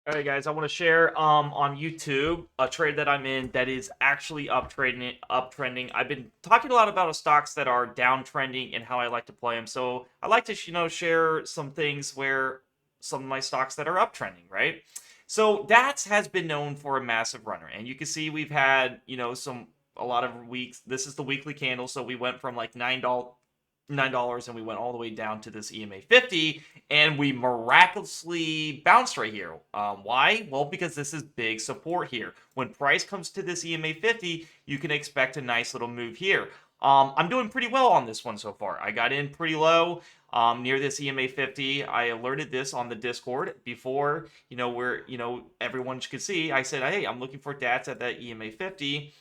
All right, guys, I want to share on YouTube a trade that I'm in that is actually uptrending. I've been talking a lot about stocks that are downtrending and how I like to play them. So I like to share some things where some of my stocks that are uptrending, right? So DATS has been known for a massive runner, and you can see we've had a lot of weeks. This is the weekly candle, so we went from like $9 and we went all the way down to this EMA 50 and we miraculously bounced right here. Why? Well, because this is big support here. When price comes to this EMA 50, you can expect a nice little move here. I'm doing pretty well on this one so far. I got in pretty low near this EMA 50. I alerted this on the Discord before, where, everyone could see. I said, hey, I'm looking for DATS at that EMA 50,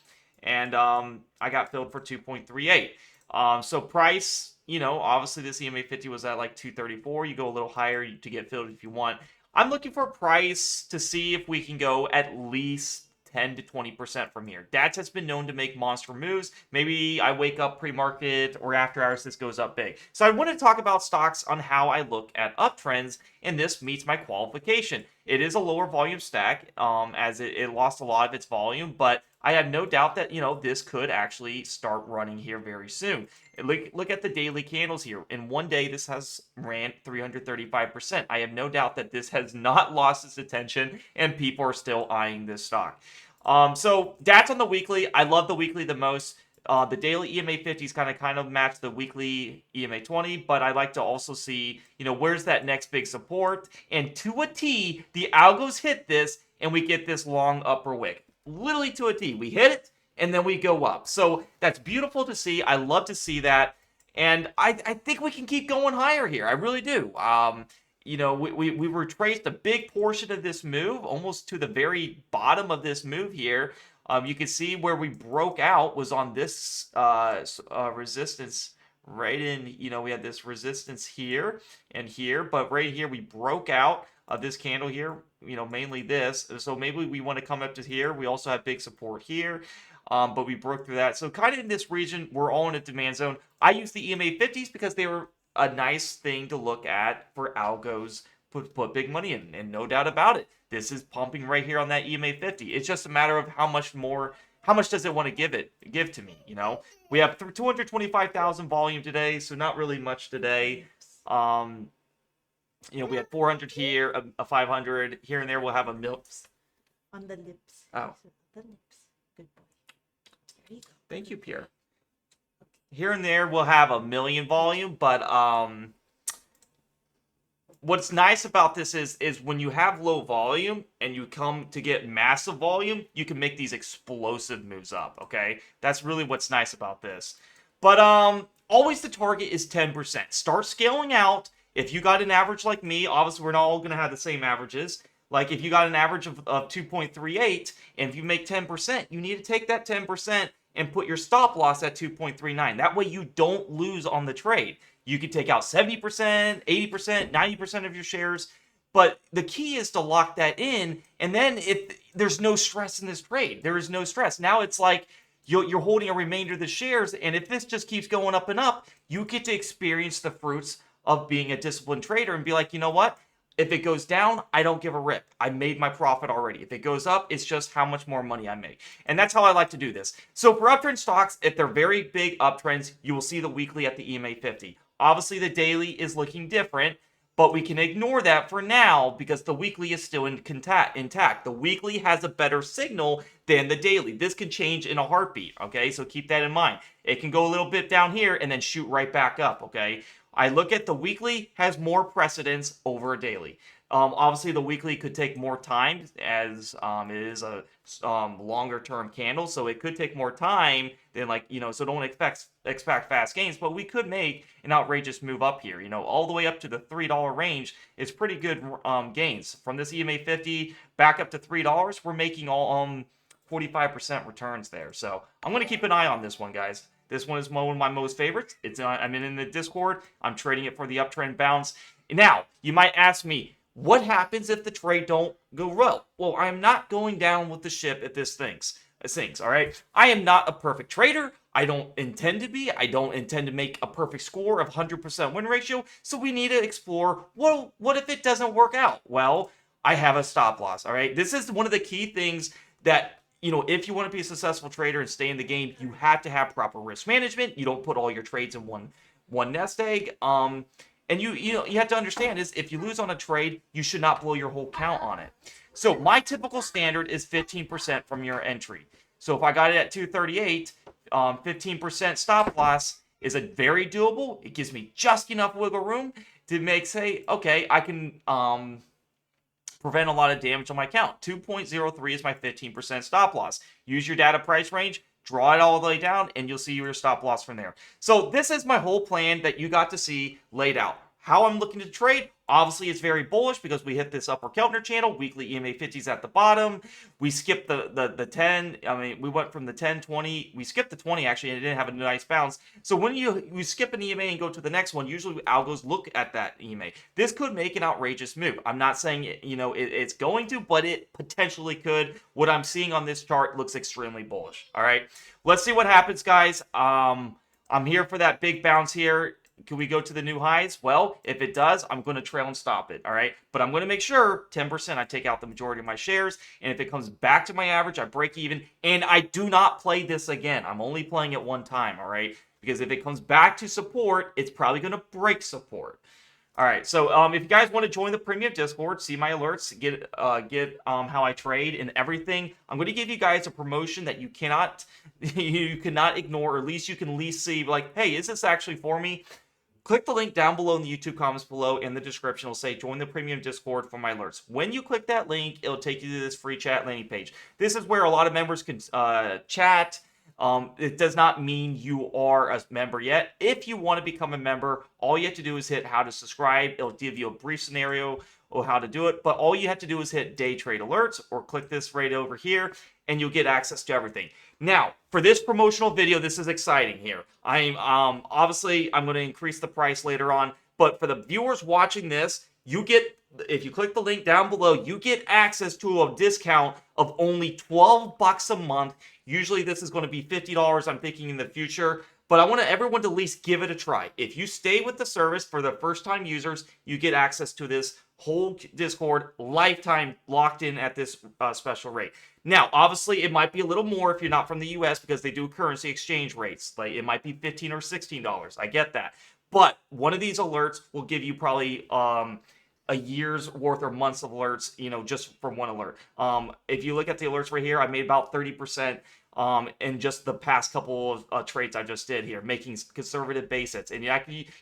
and I got filled for 2.38. So price, obviously this EMA 50 was at like 234. You go a little higher to get filled if you want. I'm looking for a price to see if we can go at least 10 to 20% from here. DATS has been known to make monster moves. Maybe I wake up pre-market or after hours, this goes up big. So I want to talk about stocks on how I look at uptrends, and this meets my qualification. It is a lower volume stack, as it lost a lot of its volume, but I have no doubt that, this could actually start running here very soon. Look at the daily candles here. In one day, this has ran 335%. I have no doubt that this has not lost its attention and people are still eyeing this stock. So that's on the weekly. I love the weekly the most. The daily EMA 50s kind of match the weekly EMA 20, but I like to also see, where's that next big support? And to a T, the algos hit this and we get this long upper wick. Literally to a T. We hit it and then we go up. So that's beautiful to see. I love to see that. And I think we can keep going higher here. I really do. We retraced a big portion of this move, almost to the very bottom of this move here. You can see where we broke out was on this resistance right in, we had this resistance here and here, but right here we broke out of this candle here, mainly this. So maybe we want to come up to here. We also have big support here, but we broke through that. So kind of in this region, we're all in a demand zone. I use the EMA 50s because they were a nice thing to look at for algos put big money in, and no doubt about it. This is pumping right here on that EMA 50. It's just a matter of how much does it want to give to me, We have 225,000 volume today, so not really much today. We had 400 here, a 500 here and there. We'll have a MILPS. On the lips. Oh. The lips. Good boy. There you go. Thank you, Pierre. Here and there, we'll have a million volume, but what's nice about this is when you have low volume and you come to get massive volume, you can make these explosive moves up, okay? That's really what's nice about this. But always the target is 10%. Start scaling out. If you got an average like me, obviously we're not all going to have the same averages. Like if you got an average of 2.38, and if you make 10%, you need to take that 10% and put your stop loss at 2.39. That way you don't lose on the trade. You can take out 70%, 80%, 90% of your shares. But the key is to lock that in. And then if there's no stress in this trade, there is no stress. Now it's like you're holding a remainder of the shares. And if this just keeps going up and up, you get to experience the fruits of being a disciplined trader and be like, you know what? If it goes down, I don't give a rip. I made my profit already. If it goes up, it's just how much more money I make. And that's how I like to do this. So for uptrend stocks, if they're very big uptrends, you will see the weekly at the EMA 50. Obviously, the daily is looking different, but we can ignore that for now because the weekly is still intact. The weekly has a better signal than the daily. This can change in a heartbeat, okay? So keep that in mind. It can go a little bit down here and then shoot right back up, okay? I look at the weekly has more precedence over a daily. Obviously, the weekly could take more time as it is a longer term candle, so it could take more time than so don't expect fast gains, but we could make an outrageous move up here. All the way up to the $3 range is pretty good gains. From this EMA 50 back up to $3, we're making all 45% returns there. So I'm going to keep an eye on this one, guys. This one is one of my most favorites. I'm in the Discord. I'm trading it for the uptrend bounce. Now, you might ask me, what happens if the trade don't go well? Well, I'm not going down with the ship if this sinks, all right? I am not a perfect trader. I don't intend to be. I don't intend to make a perfect score of 100% win ratio. So we need to explore, what if it doesn't work out? Well, I have a stop loss. All right. This is one of the key things that, if you want to be a successful trader and stay in the game, you have to have proper risk management. You don't put all your trades in one nest egg. And you have to understand is if you lose on a trade, you should not blow your whole count on it. So my typical standard is 15% from your entry. So if I got it at 238, 15% stop loss is a very doable. It gives me just enough wiggle room to say, okay, I can prevent a lot of damage on my account. 2.03 is my 15% stop loss. Use your data price range, draw it all the way down, and you'll see your stop loss from there. So this is my whole plan that you got to see laid out. How I'm looking to trade, obviously it's very bullish because we hit this upper Keltner channel, weekly EMA 50s at the bottom. We skipped the 10, we went from the 10, 20, we skipped the 20 actually, and it didn't have a nice bounce. So when you skip an EMA and go to the next one, usually algos look at that EMA. This could make an outrageous move. I'm not saying it's going to, but it potentially could. What I'm seeing on this chart looks extremely bullish. All right, let's see what happens, guys. I'm here for that big bounce here. Can we go to the new highs? Well, if it does, I'm going to trail and stop it, all right? But I'm going to make sure 10% I take out the majority of my shares, and if it comes back to my average, I break even, and I do not play this again. I'm only playing it one time, all right? Because if it comes back to support, it's probably going to break support. All right, so if you guys want to join the premium Discord, see my alerts, get how I trade and everything, I'm going to give you guys a promotion that you cannot ignore, or at least you can at least see, like, hey, is this actually for me? Click the link down below in the YouTube comments below. In the description, it'll say join the premium Discord for my alerts. When you click that link, it'll take you to this free chat landing page. This is where a lot of members can chat. It does not mean you are a member yet. If you want to become a member, all you have to do is hit how to subscribe. It'll give you a brief scenario of how to do it. But all you have to do is hit day trade alerts or click this right over here, and you'll get access to everything. Now, for this promotional video, this is exciting here. Obviously I'm going to increase the price later on, but for the viewers watching this, if you click the link down below, you get access to a discount of only $12 a month. Usually this is going to be $50, I'm thinking, in the future, but I want everyone to at least give it a try. If you stay with the service for the first time users, you get access to this whole Discord lifetime locked in at this special rate. Now, obviously, it might be a little more if you're not from the US because they do currency exchange rates. Like, it might be $15 or $16. I get that. But one of these alerts will give you probably a year's worth or months of alerts, just from one alert. If you look at the alerts right here, I made about 30% in just the past couple of trades I just did here, making conservative basis. And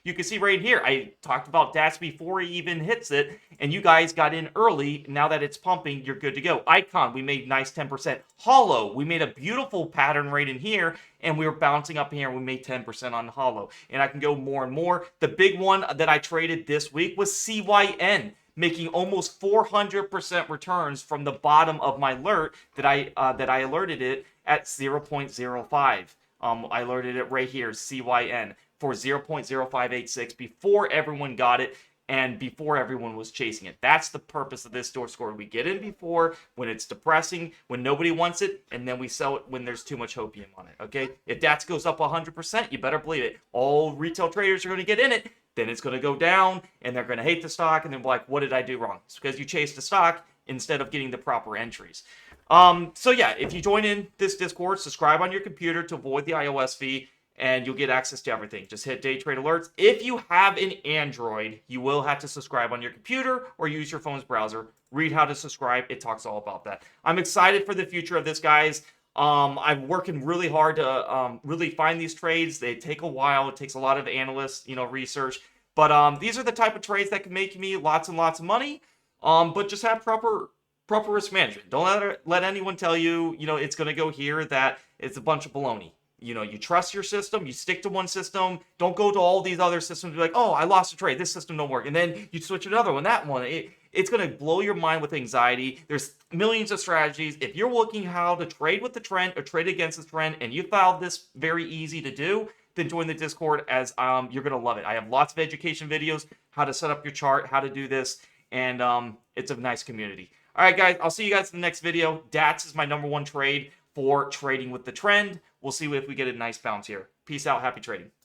you can see right here, I talked about DATS before he even hits it, and you guys got in early. Now that it's pumping, you're good to go. Icon, we made nice 10%. Hollow, we made a beautiful pattern right in here, and we were bouncing up here, and we made 10% on Hollow. And I can go more and more. The big one that I traded this week was CYN, making almost 400% returns from the bottom of my alert that I alerted it at 0.05. I alerted it right here, CYN, for 0.0586 before everyone got it and before everyone was chasing it. That's the purpose of this Discord. We get in before, when it's depressing, when nobody wants it, and then we sell it when there's too much hopium on it, okay? If DATS goes up 100%, you better believe it. All retail traders are going to get in it, then it's going to go down, and they're going to hate the stock, and they're like, what did I do wrong? It's because you chased the stock instead of getting the proper entries. So yeah, if you join in this Discord, subscribe on your computer to avoid the iOS fee, and you'll get access to everything. Just hit day trade alerts. If you have an Android, you will have to subscribe on your computer or use your phone's browser. Read how to subscribe. It talks all about that. I'm excited for the future of this, guys. I'm working really hard to really find these trades. They take a while. It takes a lot of analysts, research. But these are the type of trades that can make me lots and lots of money. But just have proper risk management. Don't let anyone tell you, it's going to go here, that it's a bunch of baloney. You trust your system, you stick to one system. Don't go to all these other systems and be like, oh, I lost a trade, this system don't work. And then you switch another one, that one. It's going to blow your mind with anxiety. There's millions of strategies. If you're looking how to trade with the trend or trade against the trend, and you found this very easy to do, then join the Discord, as you're going to love it. I have lots of education videos, how to set up your chart, how to do this, and it's a nice community. All right, guys, I'll see you guys in the next video. DATS is my #1 trade for trading with the trend. We'll see if we get a nice bounce here. Peace out. Happy trading.